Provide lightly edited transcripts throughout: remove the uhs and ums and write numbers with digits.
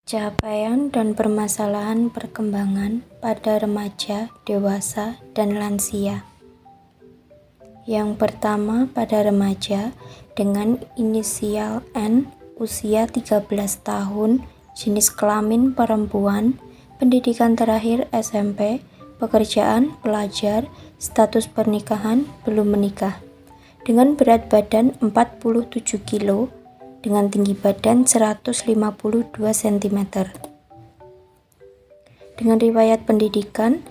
Capaian dan permasalahan perkembangan pada remaja, dewasa, dan lansia. Yang pertama pada remaja dengan inisial N, usia 13 tahun, jenis kelamin perempuan, pendidikan terakhir SMP, pekerjaan pelajar, status pernikahan belum menikah. Dengan berat badan 47 kilo, dengan tinggi badan 152 cm. Dengan riwayat pendidikan,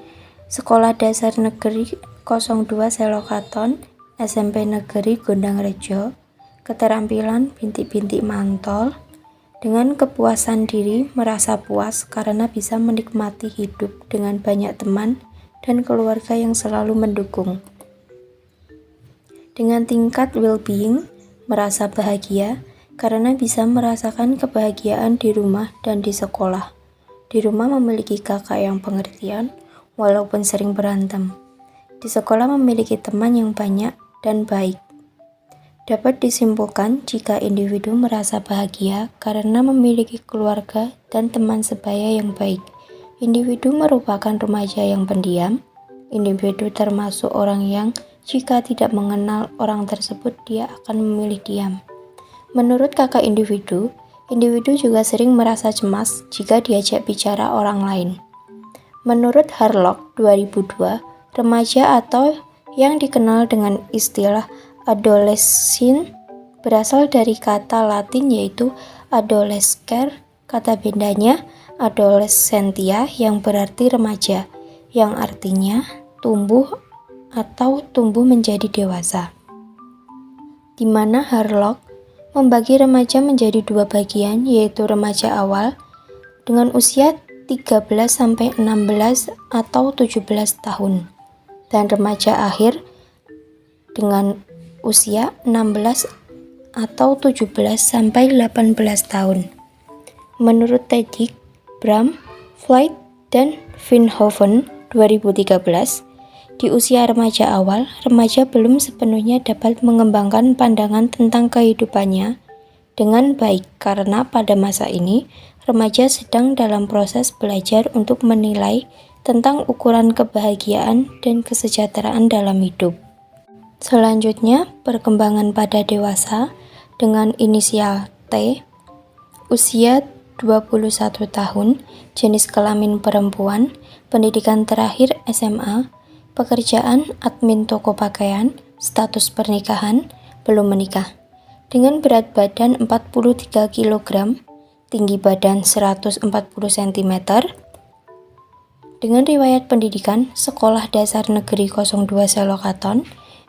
Sekolah Dasar Negeri 02 Selokaton, SMP Negeri Gondangrejo, keterampilan bintik-bintik mantol, dengan kepuasan diri merasa puas karena bisa menikmati hidup dengan banyak teman dan keluarga yang selalu mendukung. Dengan tingkat well-being, merasa bahagia karena bisa merasakan kebahagiaan di rumah dan di sekolah. Di rumah memiliki kakak yang pengertian, walaupun sering berantem. Di sekolah memiliki teman yang banyak dan baik. Dapat disimpulkan jika individu merasa bahagia karena memiliki keluarga dan teman sebaya yang baik. Individu merupakan remaja yang pendiam. Individu termasuk orang yang jika tidak mengenal orang tersebut dia akan memilih diam. Menurut kakak individu juga sering merasa cemas jika diajak bicara orang lain. Menurut Harlock 2002, remaja atau yang dikenal dengan istilah adolescent berasal dari kata Latin yaitu adolescere, kata bendanya adolescentia yang berarti remaja, yang artinya tumbuh atau tumbuh menjadi dewasa. Di mana Harlock membagi remaja menjadi dua bagian, yaitu remaja awal dengan usia 13-16 atau 17 tahun dan remaja akhir dengan usia 16 atau 17-18 tahun. Menurut Teddick, Bram, Floyd, dan Vinhoven 2013, di usia remaja awal, remaja belum sepenuhnya dapat mengembangkan pandangan tentang kehidupannya dengan baik karena pada masa ini, remaja sedang dalam proses belajar untuk menilai tentang ukuran kebahagiaan dan kesejahteraan dalam hidup. Selanjutnya, perkembangan pada dewasa dengan inisial T, usia 21 tahun, jenis kelamin perempuan, pendidikan terakhir SMA, pekerjaan admin toko pakaian, status pernikahan, belum menikah. Dengan berat badan 43 kg, tinggi badan 140 cm. Dengan riwayat pendidikan, Sekolah Dasar Negeri 02 Selokaton,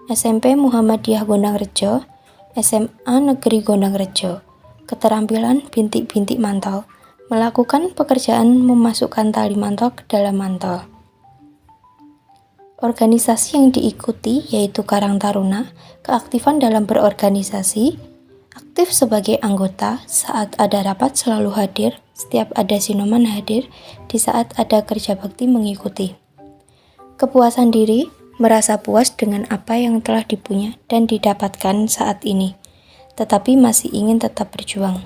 SMP Muhammadiyah Gondangrejo, SMA Negeri Gondangrejo. Keterampilan bintik-bintik mantol, melakukan pekerjaan memasukkan tali mantol ke dalam mantol. Organisasi yang diikuti yaitu Karang Taruna, keaktifan dalam berorganisasi, aktif sebagai anggota, saat ada rapat selalu hadir, setiap ada sinoman hadir, di saat ada kerja bakti mengikuti. Kepuasan diri, merasa puas dengan apa yang telah dipunya dan didapatkan saat ini, tetapi masih ingin tetap berjuang.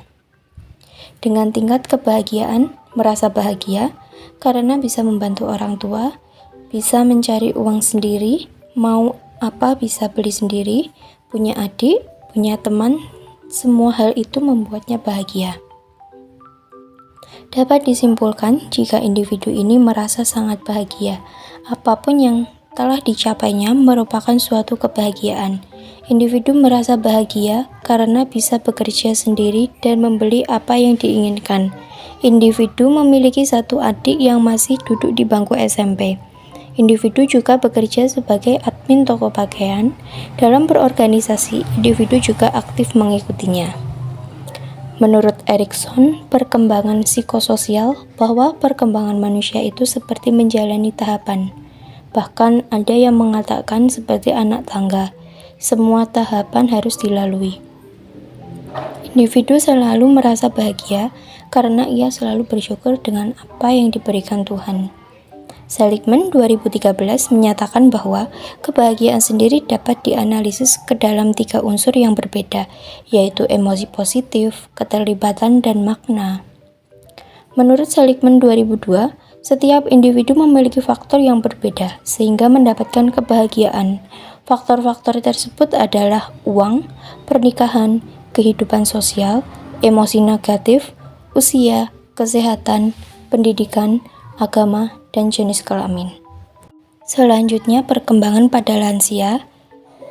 Dengan tingkat kebahagiaan, merasa bahagia karena bisa membantu orang tua, bisa mencari uang sendiri, mau apa bisa beli sendiri, punya adik, punya teman, semua hal itu membuatnya bahagia. Dapat disimpulkan jika individu ini merasa sangat bahagia, apapun yang telah dicapainya merupakan suatu kebahagiaan. Individu merasa bahagia karena bisa bekerja sendiri dan membeli apa yang diinginkan. Individu memiliki satu adik yang masih duduk di bangku SMP. Individu juga bekerja sebagai admin toko pakaian. Dalam berorganisasi, individu juga aktif mengikutinya. Menurut Erikson, perkembangan psikososial bahwa perkembangan manusia itu seperti menjalani tahapan. Bahkan ada yang mengatakan seperti anak tangga, semua tahapan harus dilalui. Individu selalu merasa bahagia karena ia selalu bersyukur dengan apa yang diberikan Tuhan. Seligman 2013 menyatakan bahwa kebahagiaan sendiri dapat dianalisis ke dalam 3 unsur yang berbeda, yaitu emosi positif, keterlibatan, dan makna. Menurut Seligman 2002, setiap individu memiliki faktor yang berbeda sehingga mendapatkan kebahagiaan. Faktor-faktor tersebut adalah uang, pernikahan, kehidupan sosial, emosi negatif, usia, kesehatan, pendidikan, agama, dan jenis kelamin. Selanjutnya, perkembangan pada lansia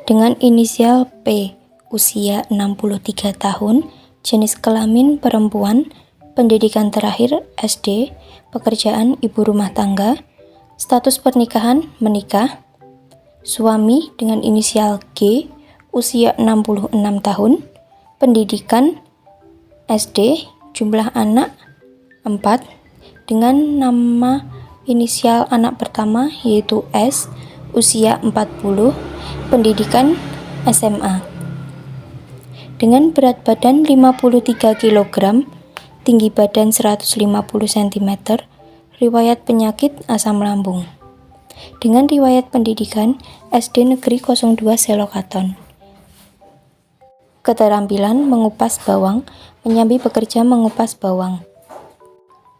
dengan inisial P, usia 63 tahun, jenis kelamin perempuan, pendidikan terakhir SD, pekerjaan ibu rumah tangga, status pernikahan menikah, suami dengan inisial G, usia 66 tahun, pendidikan SD, jumlah anak 4, dengan nama inisial anak pertama yaitu S, usia 40, pendidikan SMA. Dengan berat badan 53 kg, tinggi badan 150 cm, riwayat penyakit asam lambung. Dengan riwayat pendidikan SD Negeri 02 Selokaton. Keterampilan mengupas bawang, menyambi bekerja mengupas bawang.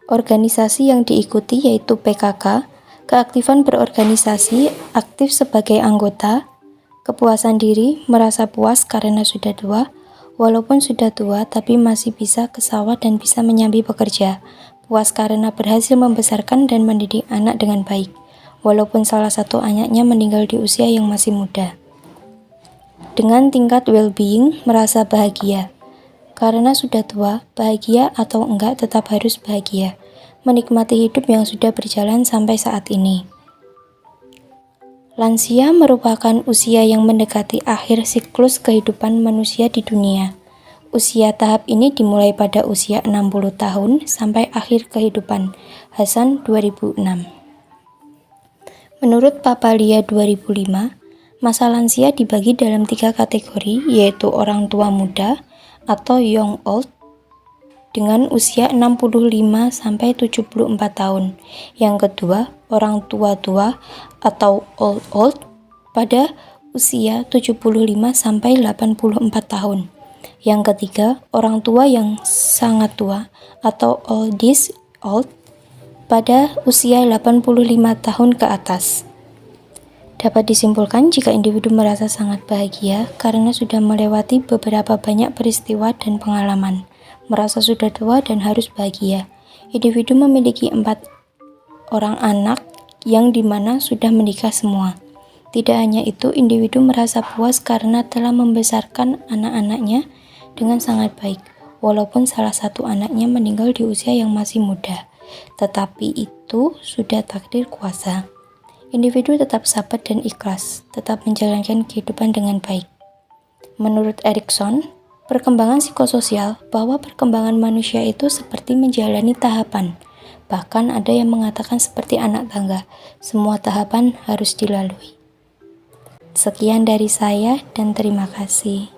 Organisasi yang diikuti yaitu PKK, keaktifan berorganisasi, aktif sebagai anggota, kepuasan diri, merasa puas karena sudah tua, walaupun sudah tua, tapi masih bisa ke sawah dan bisa menyambi bekerja. Puas karena berhasil membesarkan dan mendidik anak dengan baik, walaupun salah satu anaknya meninggal di usia yang masih muda. Dengan tingkat well-being, merasa bahagia. Karena sudah tua, bahagia atau enggak tetap harus bahagia. Menikmati hidup yang sudah berjalan sampai saat ini. Lansia merupakan usia yang mendekati akhir siklus kehidupan manusia di dunia. Usia tahap ini dimulai pada usia 60 tahun sampai akhir kehidupan. Hasan 2006. Menurut Papalia 2005, masa lansia dibagi dalam 3 kategori, yaitu orang tua muda atau young old dengan usia 65 sampai 74 tahun. Yang kedua, orang tua-tua atau old pada usia 75 sampai 84 tahun. Yang ketiga, orang tua yang sangat tua atau oldest old pada usia 85 tahun ke atas. Dapat disimpulkan jika individu merasa sangat bahagia karena sudah melewati beberapa banyak peristiwa dan pengalaman, merasa sudah tua dan harus bahagia. Individu memiliki 4 orang anak yang dimana sudah menikah semua. Tidak hanya itu, individu merasa puas karena telah membesarkan anak-anaknya dengan sangat baik, walaupun salah satu anaknya meninggal di usia yang masih muda. Tetapi itu sudah takdir kuasa. Individu tetap sabar dan ikhlas, tetap menjalankan kehidupan dengan baik. Menurut Erikson, perkembangan psikososial bahwa perkembangan manusia itu seperti menjalani tahapan. Bahkan ada yang mengatakan seperti anak tangga, semua tahapan harus dilalui. Sekian dari saya dan terima kasih.